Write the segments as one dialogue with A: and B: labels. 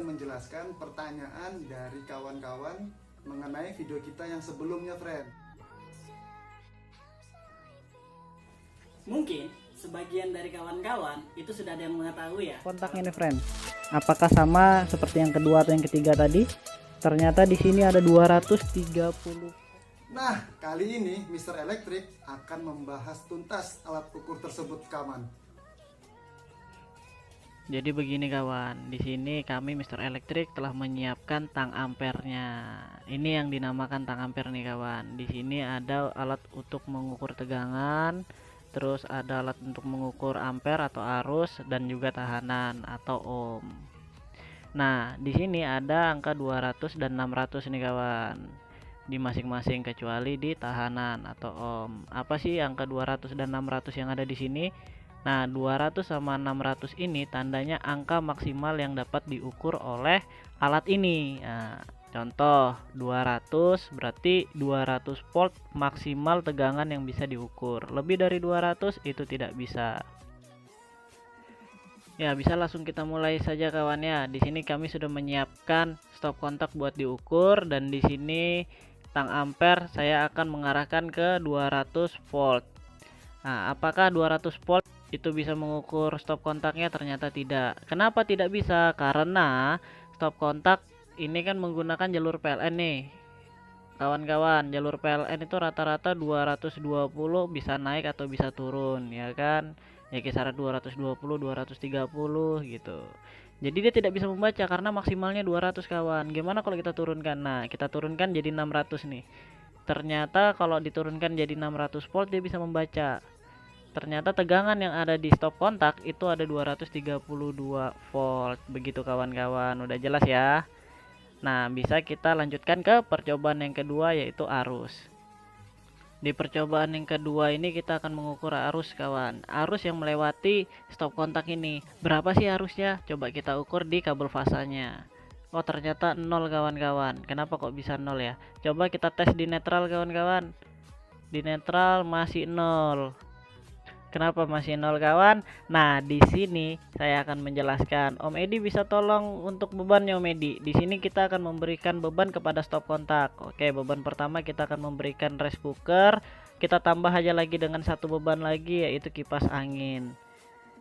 A: menjelaskan pertanyaan dari kawan-kawan mengenai video kita yang sebelumnya, friend.
B: Mungkin sebagian dari kawan-kawan itu sudah ada yang mengetahui ya.
C: Kontaknya nih, friend. Apakah sama seperti yang kedua atau yang ketiga tadi? Ternyata di sini ada 230.
A: Nah, kali ini Mr. Electric akan membahas tuntas alat ukur tersebut, kawan.
C: Jadi begini kawan, di sini kami Mr. Electric telah menyiapkan tang ampernya. Ini yang dinamakan tang ampere nih kawan. Di sini ada alat untuk mengukur tegangan, terus ada alat untuk mengukur ampere atau arus, dan juga tahanan atau ohm. Nah, di sini ada angka 200 dan 600 nih kawan. Di masing-masing kecuali di tahanan atau ohm. Apa sih angka 200 dan 600 yang ada di sini? Nah, 200 sama 600 ini tandanya angka maksimal yang dapat diukur oleh alat ini. Nah, contoh 200 berarti 200 volt maksimal tegangan yang bisa diukur. Lebih dari 200 itu tidak bisa. Ya, bisa langsung kita mulai saja kawan ya. Di sini kami sudah menyiapkan stop kontak buat diukur, dan di sini tang ampere saya akan mengarahkan ke 200 volt. Nah, apakah 200 volt itu bisa mengukur stop kontaknya? Ternyata tidak. Kenapa tidak bisa? Karena stop kontak ini kan menggunakan jalur PLN nih kawan-kawan. Jalur PLN itu rata-rata 220, bisa naik atau bisa turun ya kan, ya kisaran 220 230 gitu. Jadi dia tidak bisa membaca karena maksimalnya 200 kawan. Gimana kalau kita turunkan? Nah, kita turunkan jadi 600 nih. Ternyata kalau diturunkan jadi 600 volt dia bisa membaca. Ternyata tegangan yang ada di stop kontak itu ada 232 volt. Begitu kawan-kawan, udah jelas ya. Nah, bisa kita lanjutkan ke percobaan yang kedua, yaitu arus. Di percobaan yang kedua ini kita akan mengukur arus kawan. Arus yang melewati stop kontak ini. Berapa sih arusnya? Coba kita ukur di kabel fasanya. Oh, ternyata 0 kawan-kawan. Kenapa kok bisa 0 ya? Coba kita tes di netral kawan-kawan. Di netral masih 0. Kenapa masih 0 kawan? Nah, di sini saya akan menjelaskan. Om Edi bisa tolong untuk bebannya Om Edi. Di sini kita akan memberikan beban kepada stop kontak. Oke, beban pertama kita akan memberikan rice cooker. Kita tambah aja lagi dengan satu beban lagi, yaitu kipas angin.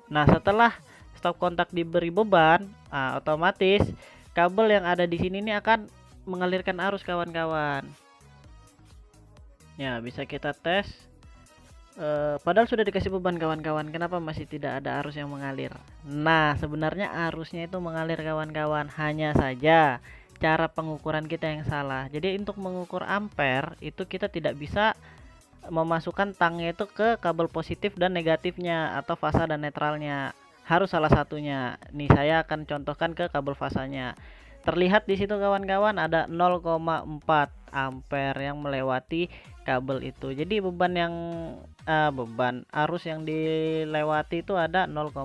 C: Nah, setelah stop kontak diberi beban, otomatis kabel yang ada di sini ini akan mengalirkan arus kawan-kawan. Ya, bisa kita tes. Padahal sudah dikasih beban kawan-kawan, kenapa masih tidak ada arus yang mengalir? Nah, sebenarnya arusnya itu mengalir kawan-kawan, hanya saja cara pengukuran kita yang salah. Jadi untuk mengukur ampere itu kita tidak bisa memasukkan tangnya itu ke kabel positif dan negatifnya atau fasa dan netralnya. Harus salah satunya. Nih saya akan contohkan ke kabel fasanya. Terlihat di situ kawan-kawan ada 0,4 ampere yang melewati kabel itu. Jadi beban arus yang dilewati itu ada 0,4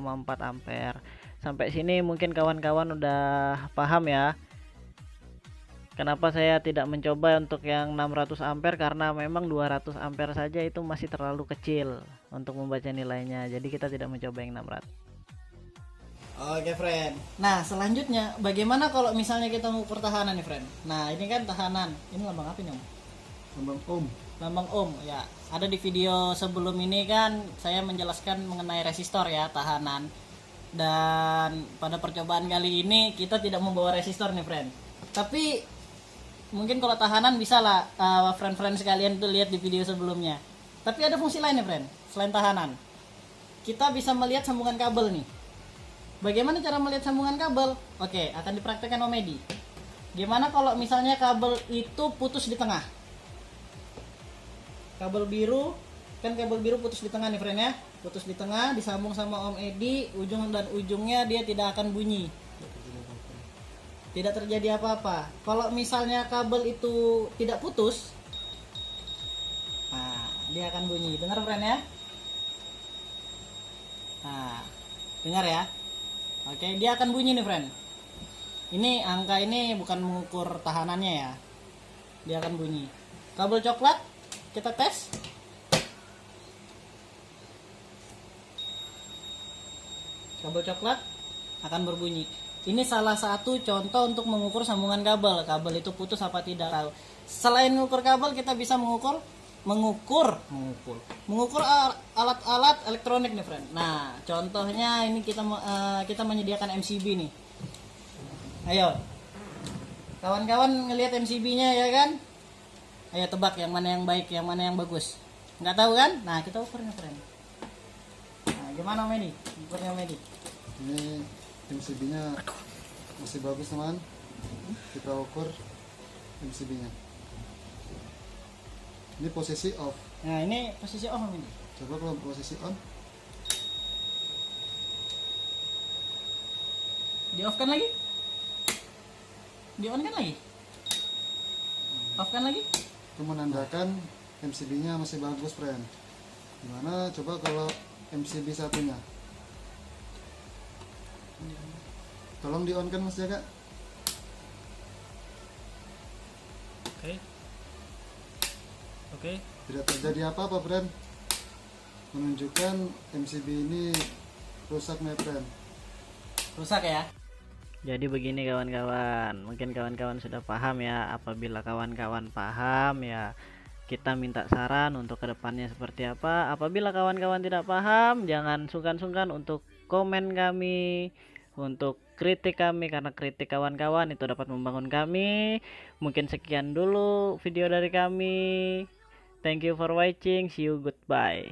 C: ampere. Sampai sini mungkin kawan-kawan udah paham ya. Kenapa saya tidak mencoba untuk yang 600 ampere? Karena memang 200 ampere saja itu masih terlalu kecil untuk membaca nilainya. Jadi kita tidak mencoba yang 600.
B: Oke, friend. Nah, selanjutnya bagaimana kalau misalnya kita mengukur tahanan nih, friend? Nah, ini kan tahanan. Ini lambang apa nih, Om?
A: Lambang ohm.
B: Lambang ohm ya. Ada di video sebelum ini kan saya menjelaskan mengenai resistor ya, tahanan. Dan pada percobaan kali ini kita tidak membawa resistor nih, friend. Tapi mungkin kalau tahanan bisa lah friend-friend sekalian tuh lihat di video sebelumnya. Tapi ada fungsi lain nih, friend. Selain tahanan, kita bisa melihat sambungan kabel nih. Bagaimana cara melihat sambungan kabel? Oke, akan dipraktekkan Om Edi. Gimana kalau misalnya kabel itu putus di tengah? Kabel biru, kan kabel biru putus di tengah nih, friend ya. Putus di tengah, disambung sama Om Edi, ujung dan ujungnya dia tidak akan bunyi. Tidak terjadi apa-apa. Kalau misalnya kabel itu tidak putus, nah, dia akan bunyi. Dengar, friend ya? Nah, dengar ya? Oke, dia akan bunyi nih, friend. Ini angka ini bukan mengukur tahanannya ya. Dia akan bunyi. Kabel coklat kita tes. Kabel coklat akan berbunyi. Ini salah satu contoh untuk mengukur sambungan kabel. Kabel itu putus apa tidak tahu. Selain mengukur kabel, kita bisa mengukur alat-alat elektronik nih, friend. Nah, contohnya ini kita menyediakan MCB nih. Ayo, kawan-kawan ngelihat MCB-nya ya kan? Ayo tebak yang mana yang baik, yang mana yang bagus. Nggak tahu kan? Nah, kita ukur nih, friend. Nah, gimana Medi? Ukurnya Medi.
A: Ini MCB-nya masih bagus teman. Kita ukur MCB-nya. Ini posisi off.
B: Nah, ini posisi on ini.
A: Coba kalau posisi on.
B: Di off kan lagi? Di on kan lagi? Off kan lagi?
A: Itu menandakan MCB-nya masih bagus, friend. Gimana coba kalau MCB satunya? Tolong di on kan Mas Jaga.
B: Oke.
A: Tidak terjadi apa-apa, friend. Menunjukkan MCB ini rusak, my friend.
B: Rusak ya?
C: Jadi begini kawan-kawan, mungkin kawan-kawan sudah paham ya. Apabila kawan-kawan paham ya, kita minta saran untuk kedepannya seperti apa. Apabila kawan-kawan tidak paham, jangan sungkan-sungkan untuk komen kami, untuk kritik kami, karena kritik kawan-kawan itu dapat membangun kami. Mungkin sekian dulu video dari kami. Thank you for watching, see you, goodbye.